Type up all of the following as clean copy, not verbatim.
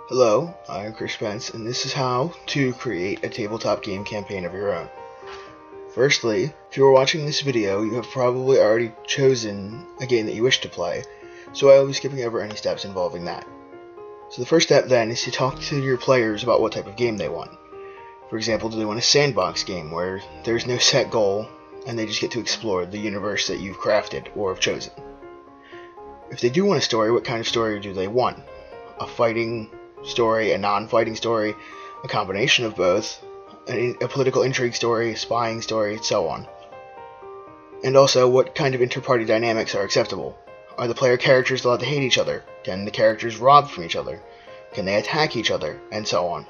Hello, I'm Chris Spence, and this is how to create a tabletop game campaign of your own. Firstly, if you are watching this video, you have probably already chosen a game that you wish to play, so I will be skipping over any steps involving that. So the first step then is to talk to your players about what type of game they want. For example, do they want a sandbox game where there's no set goal and they just get to explore the universe that you've crafted or have chosen? If they do want a story, what kind of story do they want? A fighting story, a non-fighting story, a combination of both, a political intrigue story, a spying story, so on. And also, what kind of inter-party dynamics are acceptable? Are the player characters allowed to hate each other? Can the characters rob from each other? Can they attack each other? And so on.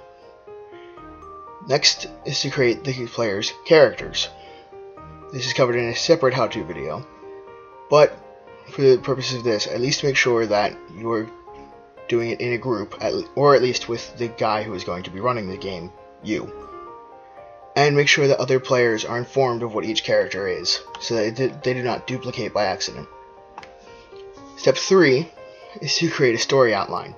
Next is to create the players' characters. This is covered in a separate how-to video, but for the purposes of this, at least make sure that you're doing it in a group, or at least with the guy who is going to be running the game, you. And make sure that other players are informed of what each character is, so that they do not duplicate by accident. Step 3 is to create a story outline.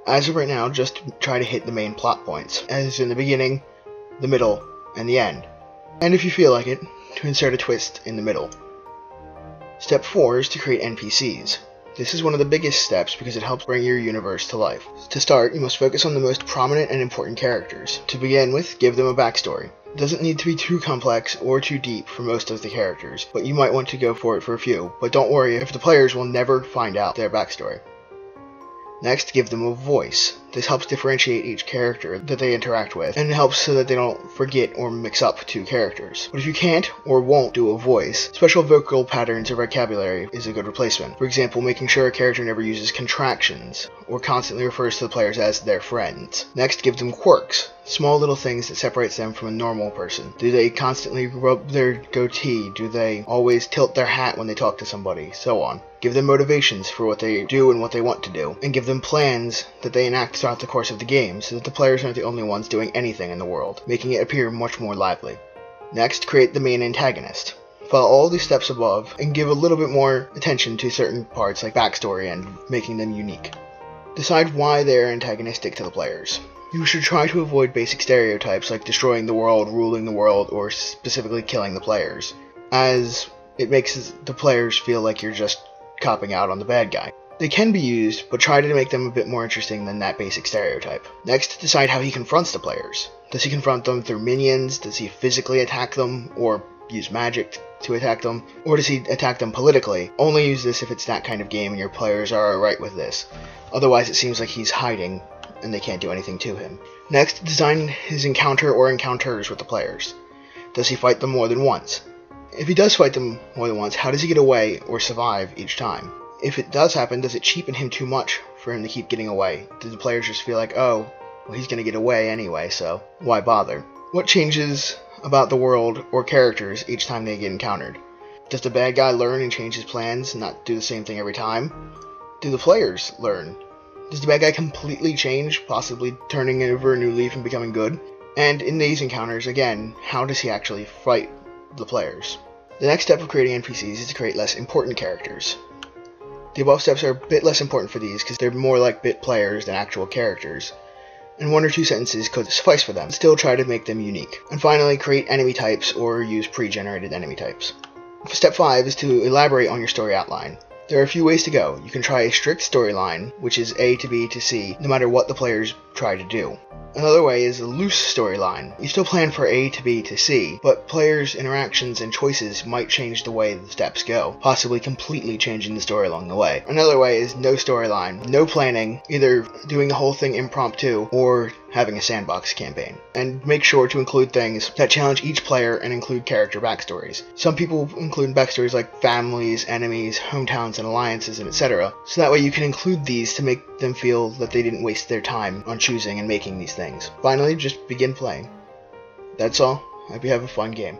As of right now, just try to hit the main plot points, as in the beginning, the middle, and the end. And if you feel like it, to insert a twist in the middle. Step 4 is to create NPCs. This is one of the biggest steps because it helps bring your universe to life. To start, you must focus on the most prominent and important characters. To begin with, give them a backstory. It doesn't need to be too complex or too deep for most of the characters, but you might want to go for it for a few. But don't worry if the players will never find out their backstory. Next, give them a voice. This helps differentiate each character that they interact with, and it helps so that they don't forget or mix up two characters. But if you can't or won't do a voice, special vocal patterns or vocabulary is a good replacement. For example, making sure a character never uses contractions, or constantly refers to the players as their friends. Next, give them quirks. Small little things that separates them from a normal person. Do they constantly rub their goatee? Do they always tilt their hat when they talk to somebody? So on. Give them motivations for what they do and what they want to do, and give them plans that they enact throughout the course of the game, so that the players aren't the only ones doing anything in the world, making it appear much more lively. Next, create the main antagonist. Follow all these steps above, and give a little bit more attention to certain parts like backstory and making them unique. Decide why they are antagonistic to the players. You should try to avoid basic stereotypes like destroying the world, ruling the world, or specifically killing the players, as it makes the players feel like you're just copping out on the bad guy. They can be used, but try to make them a bit more interesting than that basic stereotype. Next, decide how he confronts the players. Does he confront them through minions? Does he physically attack them, or use magic to attack them? Or does he attack them politically? Only use this if it's that kind of game and your players are alright with this. Otherwise, it seems like he's hiding, and they can't do anything to him. Next, design his encounter or encounters with the players. Does he fight them more than once? If he does fight them more than once, how does he get away or survive each time? If it does happen, does it cheapen him too much for him to keep getting away? Do the players just feel like, oh, well, he's going to get away anyway, so why bother? What changes about the world or characters each time they get encountered? Does the bad guy learn and change his plans and not do the same thing every time? Do the players learn? Does the bad guy completely change, possibly turning over a new leaf and becoming good? And in these encounters, again, how does he actually fight the players? The next step of creating NPCs is to create less important characters. The above steps are a bit less important for these because they're more like bit players than actual characters, and 1 or 2 sentences could suffice for them. Still try to make them unique. And finally, create enemy types or use pre-generated enemy types. Step 5 is to elaborate on your story outline. There are a few ways to go. You can try a strict storyline, which is A to B to C, no matter what the players try to do. Another way is a loose storyline. You still plan for A to B to C, but players' interactions and choices might change the way the steps go, possibly completely changing the story along the way. Another way is no storyline, no planning, either doing the whole thing impromptu or having a sandbox campaign. And make sure to include things that challenge each player and include character backstories. Some people include backstories like families, enemies, hometowns, and alliances, and etc. So that way you can include these to make them feel that they didn't waste their time on choosing and making these things. Finally, just begin playing. That's all. Hope you have a fun game.